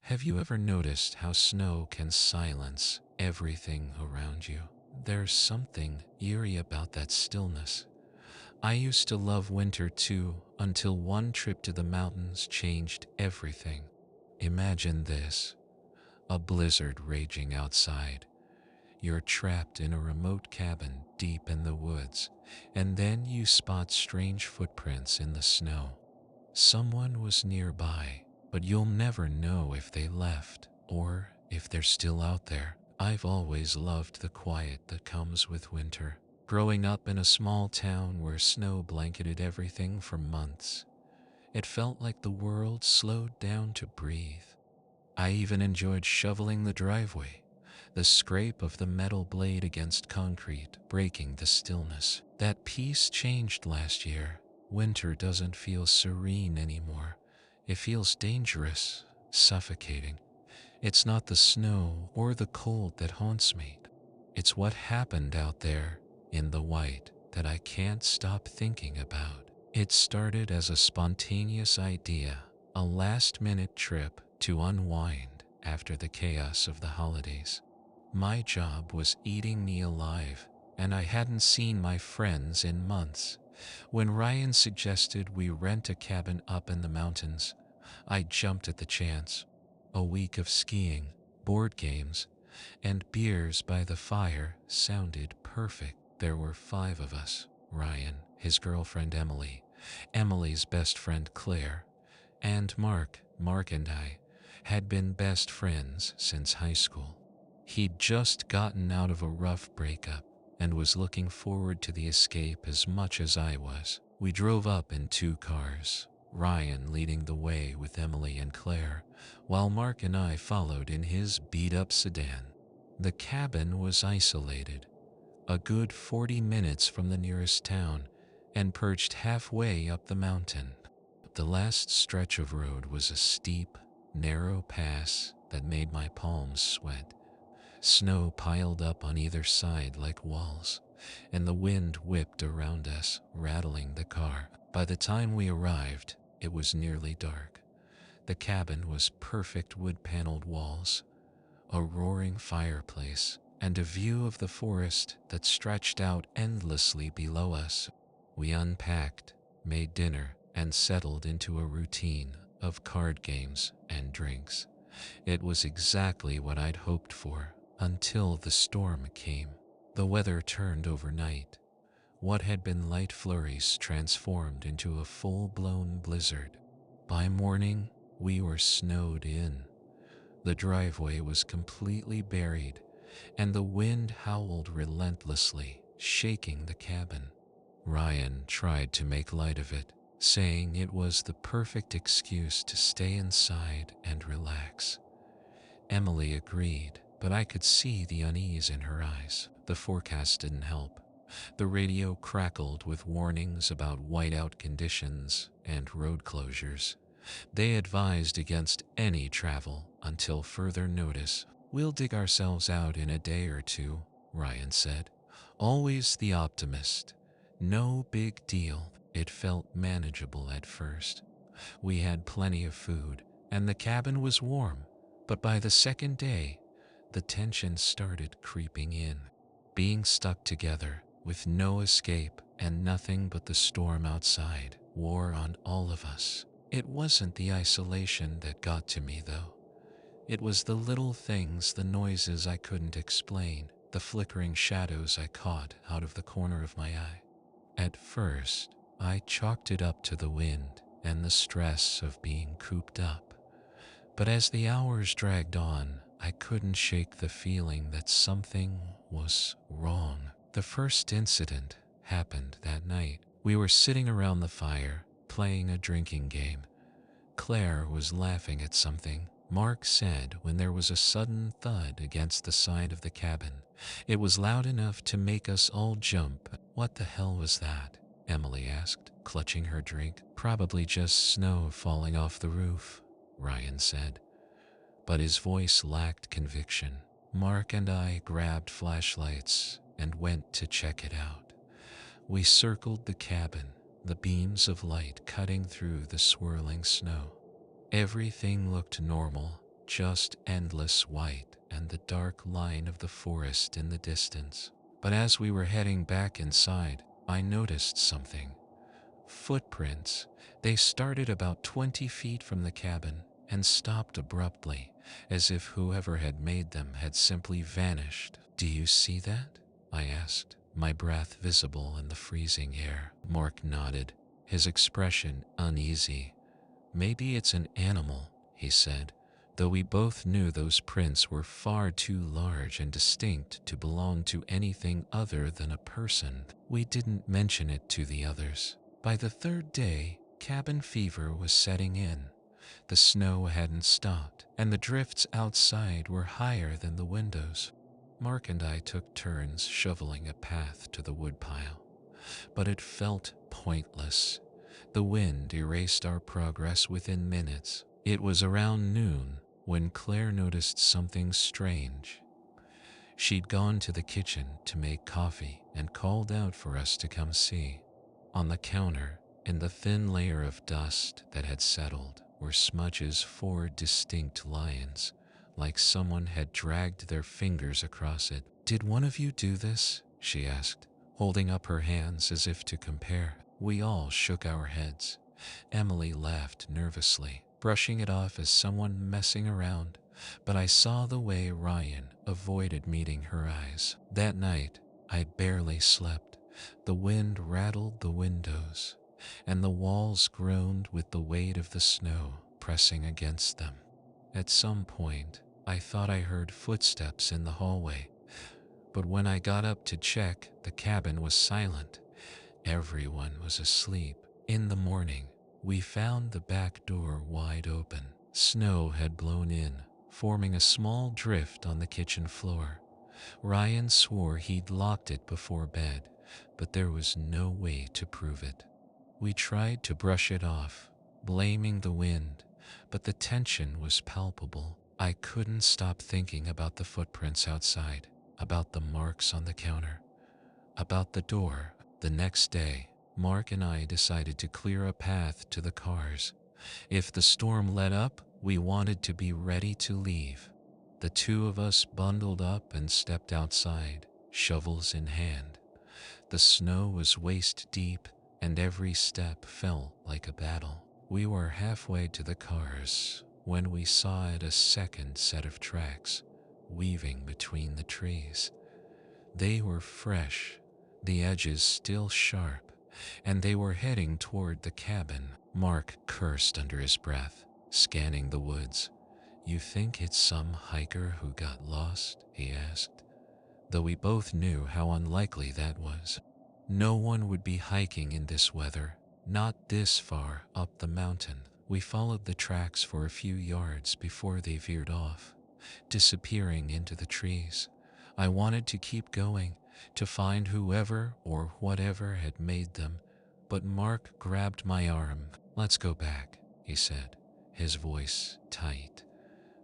Have you ever noticed how snow can silence everything around you? There's something eerie about that stillness. I used to love winter too, until one trip to the mountains changed everything. Imagine this: a blizzard raging outside. You're trapped in a remote cabin deep in the woods, and then you spot strange footprints in the snow. Someone was nearby, but you'll never know if they left or if they're still out there. I've always loved the quiet that comes with winter. Growing up in a small town where snow blanketed everything for months, it felt like the world slowed down to breathe. I even enjoyed shoveling the driveway, the scrape of the metal blade against concrete breaking the stillness. That peace changed last year. Winter doesn't feel serene anymore. It feels dangerous, suffocating. It's not the snow or the cold that haunts me. It's what happened out there in the white that I can't stop thinking about. It started as a spontaneous idea, a last-minute trip to unwind after the chaos of the holidays. My job was eating me alive, and I hadn't seen my friends in months. When Ryan suggested we rent a cabin up in the mountains, I jumped at the chance. A week of skiing, board games, and beers by the fire sounded perfect. There were 5 of us: Ryan, his girlfriend Emily, Emily's best friend Claire, and Mark. Mark and I had been best friends since high school. He'd just gotten out of a rough breakup and was looking forward to the escape as much as I was. We drove up in 2 cars, Ryan leading the way with Emily and Claire, while Mark and I followed in his beat-up sedan. The cabin was isolated, a good 40 minutes from the nearest town, and perched halfway up the mountain. The last stretch of road was a steep, narrow pass that made my palms sweat. Snow piled up on either side like walls, and the wind whipped around us, rattling the car. By the time we arrived, it was nearly dark. The cabin was perfect wood-paneled walls, a roaring fireplace, and a view of the forest that stretched out endlessly below us. We unpacked, made dinner, and settled into a routine of card games and drinks. It was exactly what I'd hoped for until the storm came. The weather turned overnight. What had been light flurries transformed into a full-blown blizzard. By morning, we were snowed in. The driveway was completely buried, and the wind howled relentlessly, shaking the cabin. Ryan tried to make light of it, saying it was the perfect excuse to stay inside and relax. Emily agreed, but I could see the unease in her eyes. The forecast didn't help. The radio crackled with warnings about whiteout conditions and road closures. They advised against any travel until further notice. "We'll dig ourselves out in a day or 2, Ryan said. Always the optimist. No big deal. It felt manageable at first. We had plenty of food, and the cabin was warm. But by the second day, the tension started creeping in. Being stuck together, with no escape and nothing but the storm outside, wore on all of us. It wasn't the isolation that got to me, though. It was the little things, the noises I couldn't explain, the flickering shadows I caught out of the corner of my eye. At first, I chalked it up to the wind and the stress of being cooped up. But as the hours dragged on, I couldn't shake the feeling that something was wrong. The first incident happened that night. We were sitting around the fire, playing a drinking game. Claire was laughing at something Mark said when there was a sudden thud against the side of the cabin. It was loud enough to make us all jump. "What the hell was that?" Emily asked, clutching her drink. "Probably just snow falling off the roof," Ryan said. But his voice lacked conviction. Mark and I grabbed flashlights and went to check it out. We circled the cabin, the beams of light cutting through the swirling snow. Everything looked normal, just endless white and the dark line of the forest in the distance. But as we were heading back inside, I noticed something. Footprints. They started about 20 feet from the cabin and stopped abruptly, as if whoever had made them had simply vanished. "Do you see that?" I asked, my breath visible in the freezing air. Mark nodded, his expression uneasy. "Maybe it's an animal," he said, though we both knew those prints were far too large and distinct to belong to anything other than a person. We didn't mention it to the others. By the third day, cabin fever was setting in. The snow hadn't stopped, and the drifts outside were higher than the windows. Mark and I took turns shoveling a path to the woodpile, but it felt pointless. The wind erased our progress within minutes. It was around noon when Claire noticed something strange. She'd gone to the kitchen to make coffee and called out for us to come see. On the counter, in the thin layer of dust that had settled, were Smudge's 4 distinct lines, like someone had dragged their fingers across it. "Did one of you do this?" she asked, holding up her hands as if to compare. We all shook our heads. Emily laughed nervously, brushing it off as someone messing around, but I saw the way Ryan avoided meeting her eyes. That night, I barely slept. The wind rattled the windows, and the walls groaned with the weight of the snow pressing against them. At some point, I thought I heard footsteps in the hallway, but when I got up to check, the cabin was silent. Everyone was asleep. In the morning, we found the back door wide open. Snow had blown in, forming a small drift on the kitchen floor. Ryan swore he'd locked it before bed, but there was no way to prove it. We tried to brush it off, blaming the wind, but the tension was palpable. I couldn't stop thinking about the footprints outside, about the marks on the counter, about the door. The next day, Mark and I decided to clear a path to the cars. If the storm let up, we wanted to be ready to leave. The two of us bundled up and stepped outside, shovels in hand. The snow was waist deep, and every step felt like a battle. We were halfway to the cars when we saw a second set of tracks weaving between the trees. They were fresh, the edges still sharp, and they were heading toward the cabin. Mark cursed under his breath, scanning the woods. "You think it's some hiker who got lost?" he asked, though we both knew how unlikely that was. No one would be hiking in this weather, not this far up the mountain. We followed the tracks for a few yards before they veered off, disappearing into the trees. I wanted to keep going, to find whoever or whatever had made them, but Mark grabbed my arm. "Let's go back," he said, his voice tight.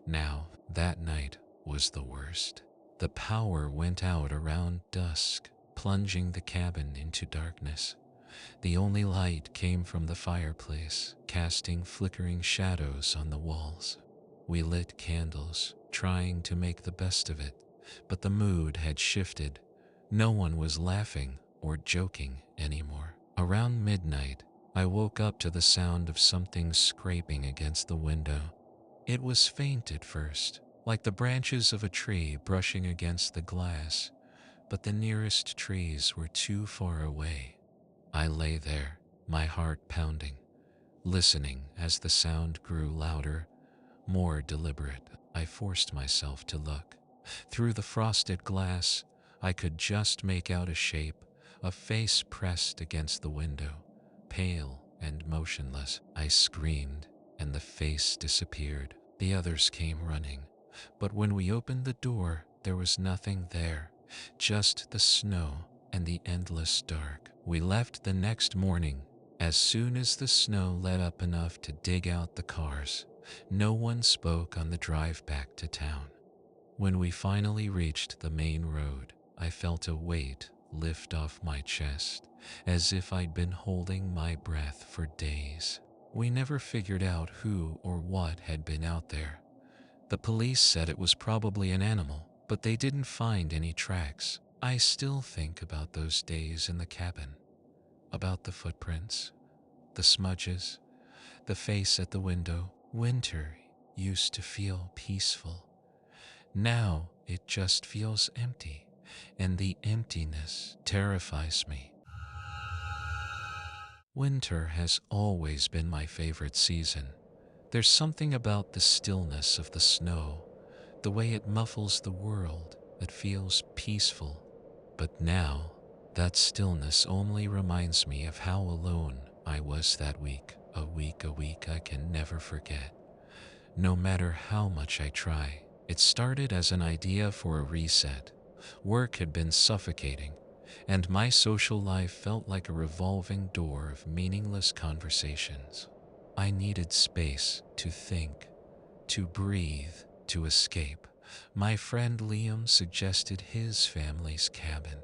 Now, that night was the worst. The power went out around dusk, plunging the cabin into darkness. The only light came from the fireplace, casting flickering shadows on the walls. We lit candles, trying to make the best of it, but the mood had shifted. No one was laughing or joking anymore. Around midnight, I woke up to the sound of something scraping against the window. It was faint at first, like the branches of a tree brushing against the glass, but the nearest trees were too far away. I lay there, my heart pounding, listening as the sound grew louder, more deliberate. I forced myself to look. Through the frosted glass, I could just make out a shape, a face pressed against the window, pale and motionless. I screamed, and the face disappeared. The others came running, but when we opened the door, there was nothing there, just the snow and the endless dark. We left the next morning, as soon as the snow let up enough to dig out the cars. No one spoke on the drive back to town. When we finally reached the main road, I felt a weight lift off my chest, as if I'd been holding my breath for days. We never figured out who or what had been out there. The police said it was probably an animal, but they didn't find any tracks. I still think about those days in the cabin, about the footprints, the smudges, the face at the window. Winter used to feel peaceful. Now it just feels empty, and the emptiness terrifies me. Winter has always been my favorite season. There's something about the stillness of the snow, the way it muffles the world, that feels peaceful. But now, that stillness only reminds me of how alone I was that week. A week I can never forget. No matter how much I try, it started as an idea for a reset. Work had been suffocating, and my social life felt like a revolving door of meaningless conversations. I needed space to think, to breathe, to escape. My friend Liam suggested his family's cabin.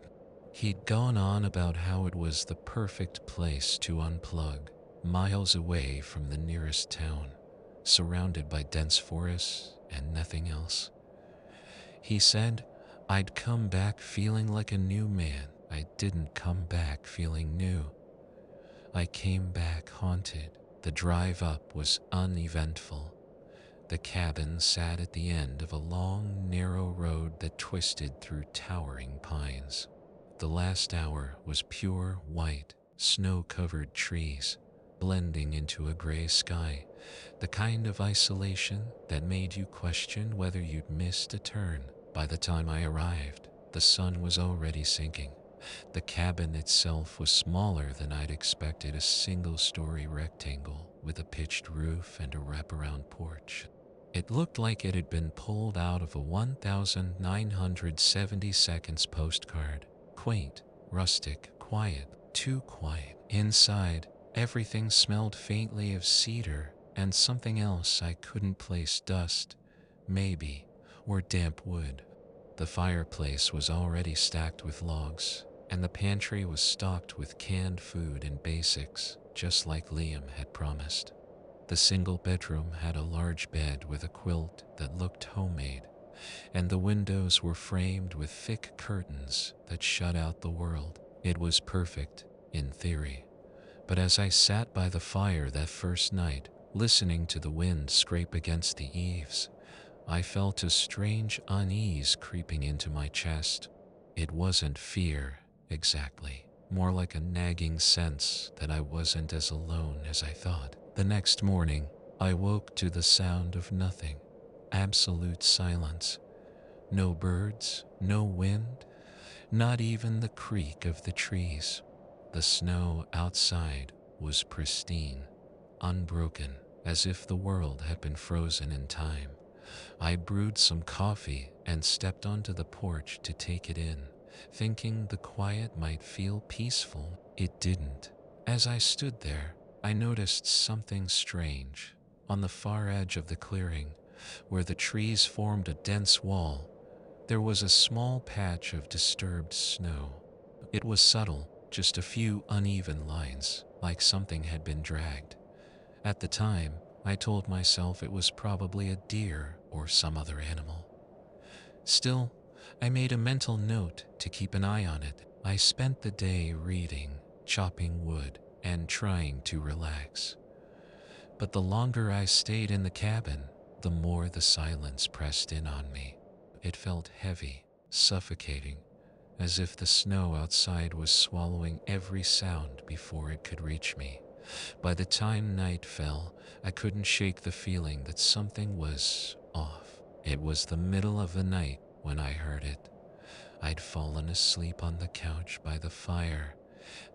He'd gone on about how it was the perfect place to unplug, miles away from the nearest town, surrounded by dense forests and nothing else. He said, I'd come back feeling like a new man. I didn't come back feeling new. I came back haunted. The drive up was uneventful. The cabin sat at the end of a long, narrow road that twisted through towering pines. The last hour was pure white, snow-covered trees, blending into a gray sky, the kind of isolation that made you question whether you'd missed a turn. By the time I arrived, the sun was already sinking. The cabin itself was smaller than I'd expected, a single-story rectangle with a pitched roof and a wraparound porch. It looked like it had been pulled out of a 1970 seconds postcard. Quaint, rustic, quiet, too quiet. Inside, everything smelled faintly of cedar and something else I couldn't place. Dust, maybe, or damp wood. The fireplace was already stacked with logs, and the pantry was stocked with canned food and basics, just like Liam had promised. The single bedroom had a large bed with a quilt that looked homemade, and the windows were framed with thick curtains that shut out the world. It was perfect, in theory. But as I sat by the fire that first night, listening to the wind scrape against the eaves, I felt a strange unease creeping into my chest. It wasn't fear, exactly. More like a nagging sense that I wasn't as alone as I thought. The next morning, I woke to the sound of nothing. Absolute silence. No birds, no wind, not even the creak of the trees. The snow outside was pristine, unbroken, as if the world had been frozen in time. I brewed some coffee and stepped onto the porch to take it in, thinking the quiet might feel peaceful. It didn't. As I stood there, I noticed something strange. On the far edge of the clearing, where the trees formed a dense wall, there was a small patch of disturbed snow. It was subtle, just a few uneven lines, like something had been dragged. At the time, I told myself it was probably a deer or some other animal. Still, I made a mental note to keep an eye on it. I spent the day reading, chopping wood, and trying to relax. But the longer I stayed in the cabin, the more the silence pressed in on me. It felt heavy, suffocating, as if the snow outside was swallowing every sound before it could reach me. By the time night fell, I couldn't shake the feeling that something was off. It was the middle of the night when I heard it. I'd fallen asleep on the couch by the fire,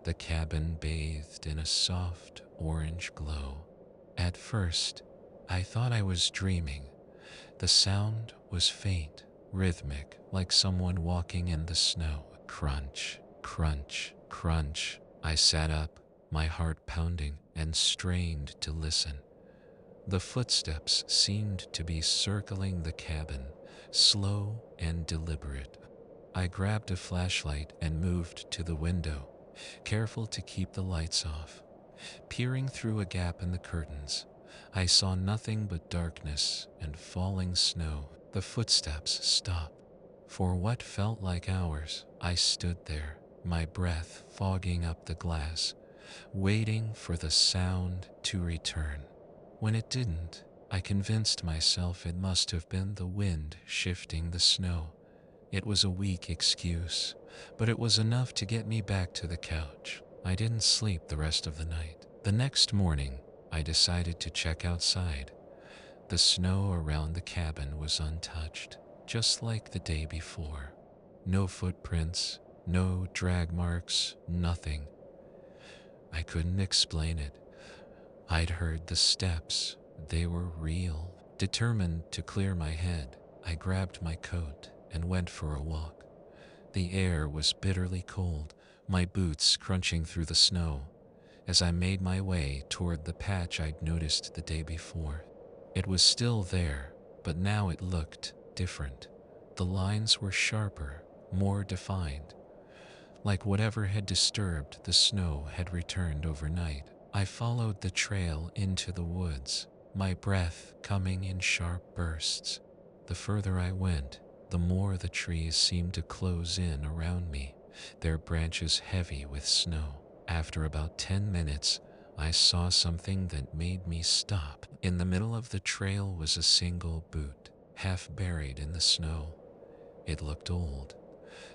the cabin bathed in a soft orange glow. At first, I thought I was dreaming. The sound was faint, rhythmic, like someone walking in the snow. Crunch, crunch, crunch. I sat up, my heart pounding, and strained to listen. The footsteps seemed to be circling the cabin, slow and deliberate. I grabbed a flashlight and moved to the window, careful to keep the lights off. Peering through a gap in the curtains, I saw nothing but darkness and falling snow. The footsteps stopped. For what felt like hours, I stood there, my breath fogging up the glass, waiting for the sound to return. When it didn't, I convinced myself it must have been the wind shifting the snow. It was a weak excuse, but it was enough to get me back to the couch. I didn't sleep the rest of the night. The next morning, I decided to check outside. The snow around the cabin was untouched, just like the day before. No footprints, no drag marks, nothing. I couldn't explain it. I'd heard the steps. They were real. Determined to clear my head, I grabbed my coat and went for a walk. The air was bitterly cold, my boots crunching through the snow, as I made my way toward the patch I'd noticed the day before. It was still there, but now it looked different. The lines were sharper, more defined. Like whatever had disturbed the snow had returned overnight. I followed the trail into the woods, my breath coming in sharp bursts. The further I went, the more the trees seemed to close in around me, their branches heavy with snow. After about 10 minutes, I saw something that made me stop. In the middle of the trail was a single boot, half buried in the snow. It looked old.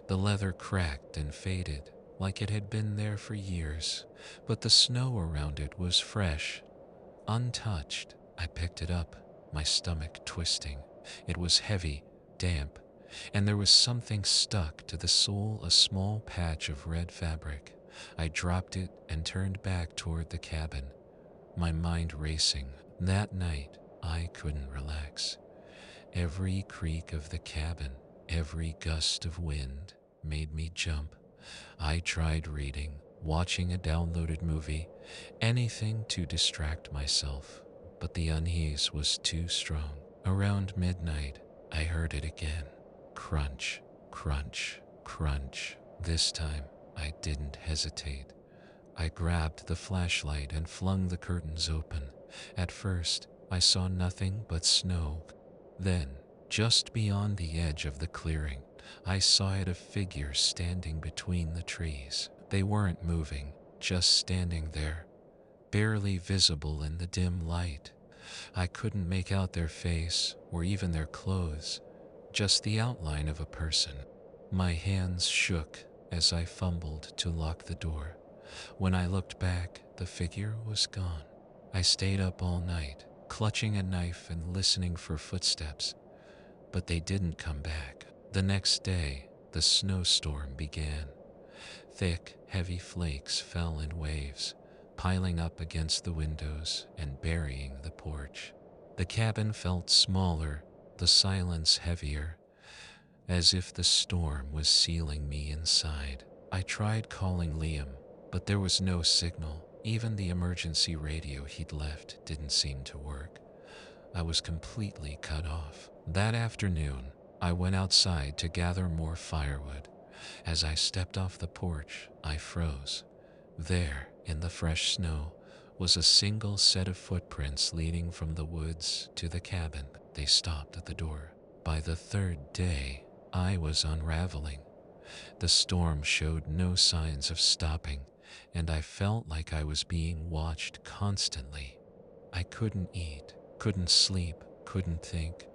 The leather cracked and faded, like it had been there for years, but the snow around it was fresh, untouched. I picked it up, my stomach twisting. It was heavy, damp, and there was something stuck to the sole, a small patch of red fabric. I dropped it and turned back toward the cabin, my mind racing. That night, I couldn't relax. Every creak of the cabin, every gust of wind made me jump. I tried reading, watching a downloaded movie, anything to distract myself, but the unease was too strong. Around midnight, I heard it again. Crunch, crunch, crunch. This time, I didn't hesitate. I grabbed the flashlight and flung the curtains open. At first, I saw nothing but snow. Then, just beyond the edge of the clearing, I saw a figure standing between the trees. They weren't moving, just standing there, barely visible in the dim light. I couldn't make out their face or even their clothes, just the outline of a person. My hands shook as I fumbled to lock the door. When I looked back, the figure was gone. I stayed up all night, clutching a knife and listening for footsteps, but they didn't come back. The next day, the snowstorm began. Thick, heavy flakes fell in waves, piling up against the windows and burying the porch. The cabin felt smaller, the silence heavier, as if the storm was sealing me inside. I tried calling Liam, but there was no signal. Even the emergency radio he'd left didn't seem to work. I was completely cut off. That afternoon, I went outside to gather more firewood. As I stepped off the porch, I froze. There, in the fresh snow, was a single set of footprints leading from the woods to the cabin. They stopped at the door. By the third day, I was unraveling. The storm showed no signs of stopping, and I felt like I was being watched constantly. I couldn't eat, couldn't sleep, couldn't think.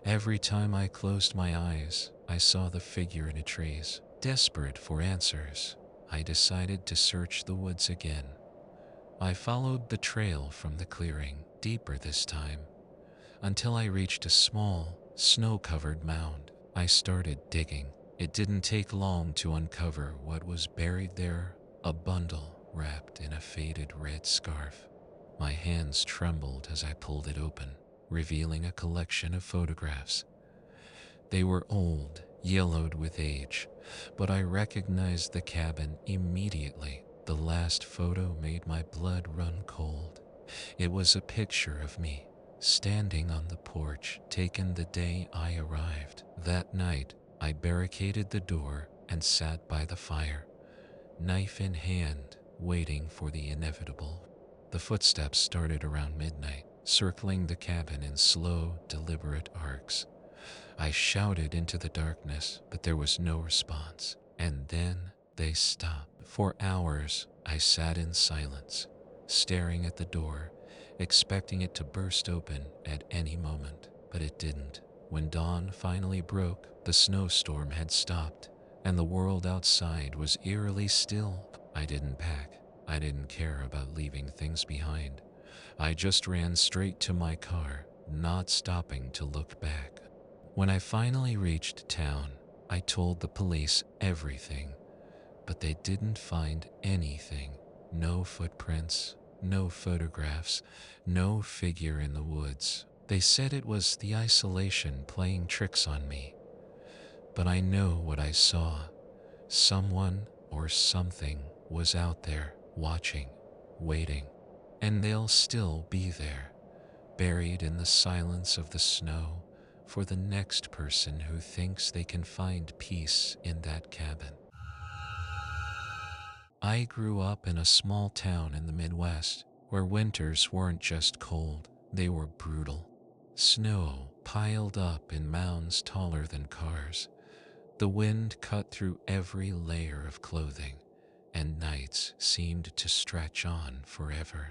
Every time I closed my eyes, I saw the figure in the trees. Desperate for answers, I decided to search the woods again. I followed the trail from the clearing, deeper this time, until I reached a small, snow-covered mound. I started digging. It didn't take long to uncover what was buried there, a bundle wrapped in a faded red scarf. My hands trembled as I pulled it open, revealing a collection of photographs. They were old, yellowed with age, but I recognized the cabin immediately. The last photo made my blood run cold. It was a picture of me, standing on the porch, taken the day I arrived. That night, I barricaded the door and sat by the fire, knife in hand, waiting for the inevitable. The footsteps started around midnight. circling the cabin in slow, deliberate arcs. I shouted into the darkness, but there was no response. And then they stopped. For hours, I sat in silence, staring at the door, expecting it to burst open at any moment. But it didn't. When dawn finally broke, the snowstorm had stopped, and the world outside was eerily still. I didn't pack. I didn't care about leaving things behind. I just ran straight to my car, not stopping to look back. When I finally reached town, I told the police everything, but they didn't find anything. No footprints, no photographs, no figure in the woods. They said it was the isolation playing tricks on me. But I know what I saw. Someone or something was out there, watching, waiting. And they'll still be there, buried in the silence of the snow, for the next person who thinks they can find peace in that cabin. I grew up in a small town in the Midwest, where winters weren't just cold, they were brutal. Snow piled up in mounds taller than cars. The wind cut through every layer of clothing, and nights seemed to stretch on forever.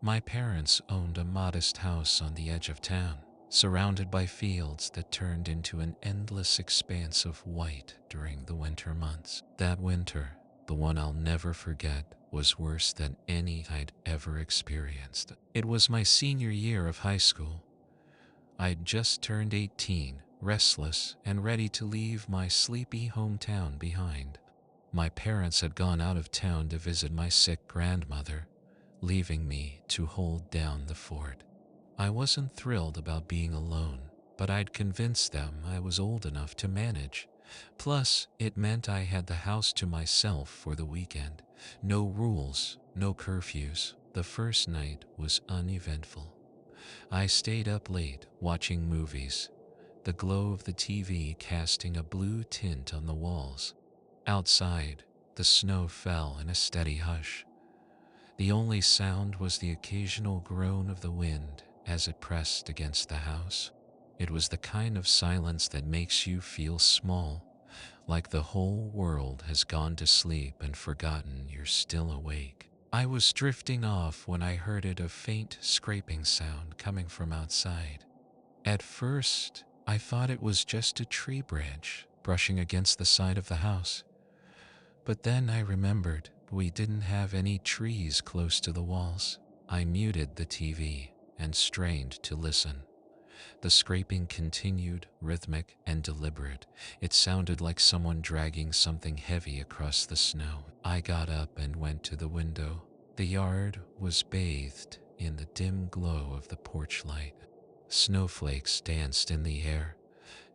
My parents owned a modest house on the edge of town, surrounded by fields that turned into an endless expanse of white during the winter months. That winter, the one I'll never forget, was worse than any I'd ever experienced. It was my senior year of high school. I'd just turned 18, restless and ready to leave my sleepy hometown behind. My parents had gone out of town to visit my sick grandmother, leaving me to hold down the fort. I wasn't thrilled about being alone, but I'd convinced them I was old enough to manage. Plus, it meant I had the house to myself for the weekend. No rules, no curfews. The first night was uneventful. I stayed up late watching movies, the glow of the TV casting a blue tint on the walls. Outside, the snow fell in a steady hush. The only sound was the occasional groan of the wind as it pressed against the house. It was the kind of silence that makes you feel small, like the whole world has gone to sleep and forgotten you're still awake. I was drifting off when I heard a faint scraping sound coming from outside. At first, I thought it was just a tree branch brushing against the side of the house. But then I remembered we didn't have any trees close to the walls. I muted the TV and strained to listen. The scraping continued, rhythmic and deliberate. It sounded like someone dragging something heavy across the snow. I got up and went to the window. The yard was bathed in the dim glow of the porch light. Snowflakes danced in the air,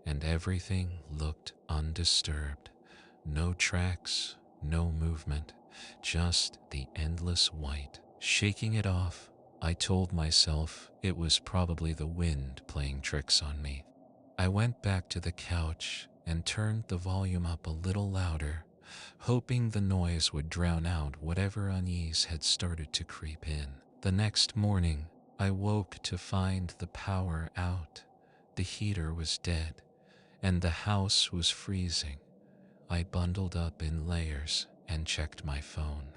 and everything looked undisturbed. No tracks, no movement, just the endless white. Shaking it off, I told myself it was probably the wind playing tricks on me. I went back to the couch and turned the volume up a little louder, hoping the noise would drown out whatever unease had started to creep in. The next morning, I woke to find the power out. The heater was dead, and the house was freezing. I bundled up in layers and checked my phone.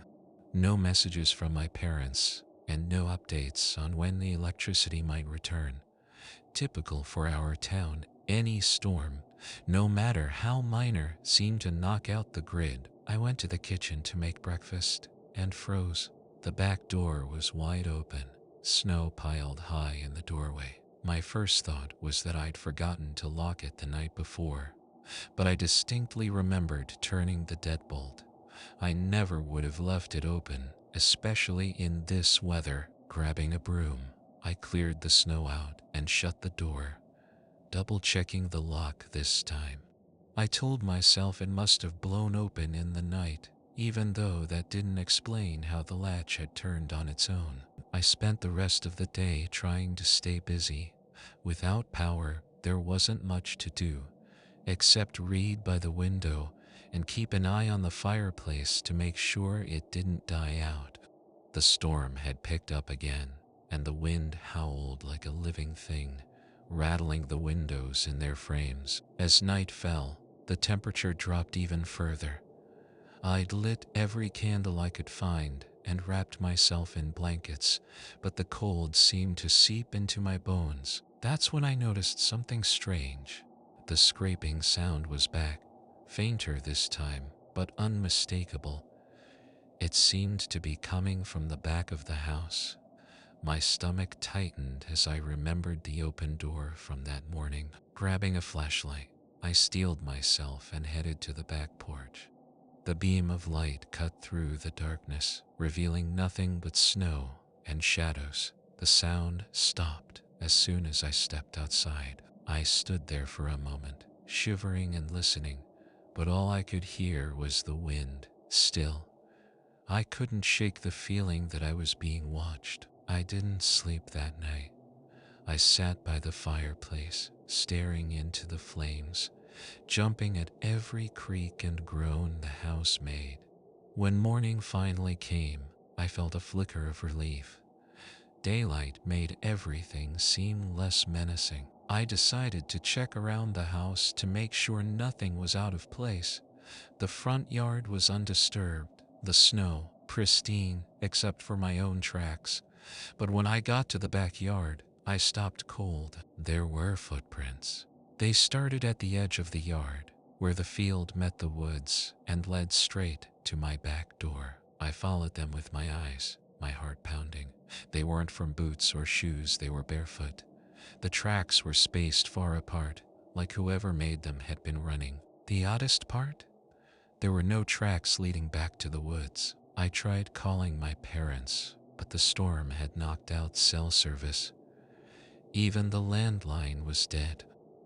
No messages from my parents, and no updates on when the electricity might return. Typical for our town, any storm, no matter how minor, seemed to knock out the grid. I went to the kitchen to make breakfast and froze. The back door was wide open, snow piled high in the doorway. My first thought was that I'd forgotten to lock it the night before, but I distinctly remembered turning the deadbolt. I never would have left it open, especially in this weather. Grabbing a broom, I cleared the snow out and shut the door, double-checking the lock this time. I told myself it must have blown open in the night, even though that didn't explain how the latch had turned on its own. I spent the rest of the day trying to stay busy. Without power, there wasn't much to do, except read by the window and keep an eye on the fireplace to make sure it didn't die out. The storm had picked up again, and the wind howled like a living thing, rattling the windows in their frames. As night fell, the temperature dropped even further. I'd lit every candle I could find and wrapped myself in blankets, but the cold seemed to seep into my bones. That's when I noticed something strange. The scraping sound was back, fainter this time, but unmistakable. It seemed to be coming from the back of the house. My stomach tightened as I remembered the open door from that morning. Grabbing a flashlight, I steeled myself and headed to the back porch. The beam of light cut through the darkness, revealing nothing but snow and shadows. The sound stopped as soon as I stepped outside. I stood there for a moment, shivering and listening, but all I could hear was the wind. Still, I couldn't shake the feeling that I was being watched. I didn't sleep that night. I sat by the fireplace, staring into the flames, jumping at every creak and groan the house made. When morning finally came, I felt a flicker of relief. Daylight made everything seem less menacing. I decided to check around the house to make sure nothing was out of place. The front yard was undisturbed, the snow pristine except for my own tracks. But when I got to the backyard, I stopped cold. There were footprints. They started at the edge of the yard, where the field met the woods, and led straight to my back door. I followed them with my eyes, my heart pounding. They weren't from boots or shoes, they were barefoot. The tracks were spaced far apart, like whoever made them had been running. The oddest part? There were no tracks leading back to the woods. I tried calling my parents, but the storm had knocked out cell service. Even the landline was dead.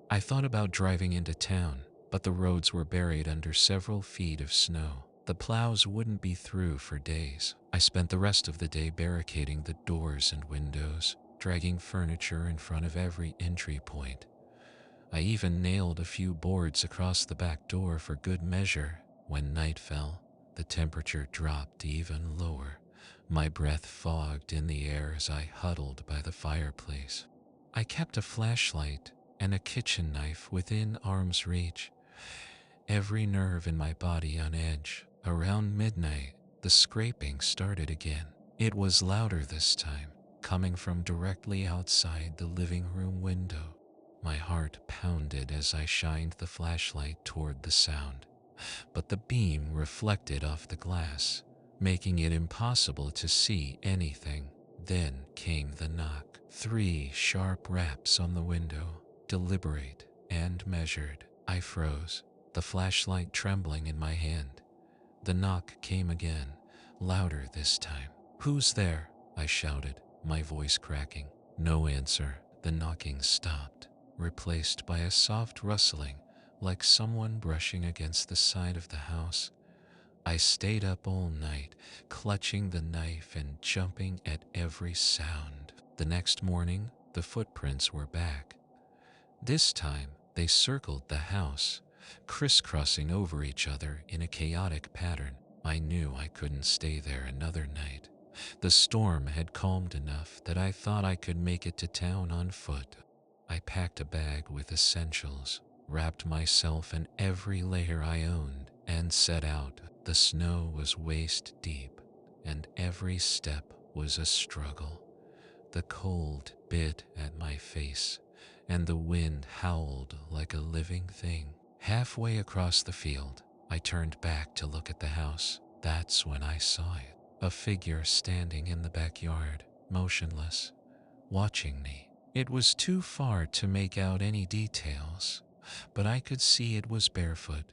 I thought about driving into town, but the roads were buried under several feet of snow. The plows wouldn't be through for days. I spent the rest of the day barricading the doors and windows, dragging furniture in front of every entry point. I even nailed a few boards across the back door for good measure. When night fell, the temperature dropped even lower. My breath fogged in the air as I huddled by the fireplace. I kept a flashlight and a kitchen knife within arm's reach, every nerve in my body on edge. Around midnight, the scraping started again. It was louder this time, coming from directly outside the living room window. My heart pounded as I shined the flashlight toward the sound, but the beam reflected off the glass, making it impossible to see anything. Then came the knock. 3 sharp raps on the window, deliberate and measured. I froze, the flashlight trembling in my hand. The knock came again, louder this time. "Who's there?" I shouted, my voice cracking. No answer. The knocking stopped, replaced by a soft rustling, like someone brushing against the side of the house. I stayed up all night, clutching the knife and jumping at every sound. The next morning, the footprints were back. This time, they circled the house, crisscrossing over each other in a chaotic pattern. I knew I couldn't stay there another night. The storm had calmed enough that I thought I could make it to town on foot. I packed a bag with essentials, wrapped myself in every layer I owned, and set out. The snow was waist deep, and every step was a struggle. The cold bit at my face, and the wind howled like a living thing. Halfway across the field, I turned back to look at the house. That's when I saw it. A figure standing in the backyard, motionless, watching me. It was too far to make out any details, but I could see it was barefoot,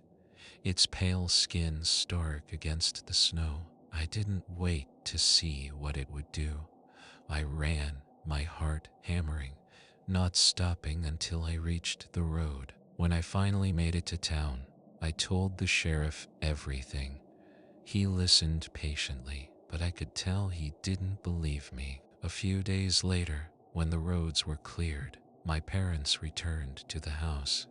its pale skin stark against the snow. I didn't wait to see what it would do. I ran, my heart hammering, not stopping until I reached the road. When I finally made it to town, I told the sheriff everything. He listened patiently, but I could tell he didn't believe me. A few days later, when the roads were cleared, my parents returned to the house.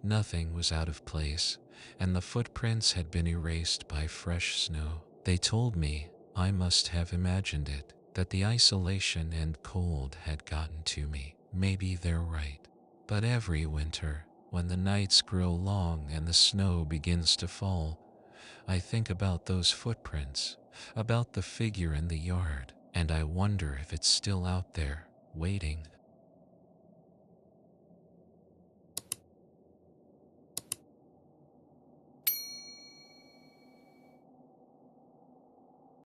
Nothing was out of place, and the footprints had been erased by fresh snow. They told me I must have imagined it. that the isolation and cold had gotten to me. Maybe they're right. But every winter, when the nights grow long and the snow begins to fall, I think about those footprints, about the figure in the yard, and I wonder if it's still out there, waiting.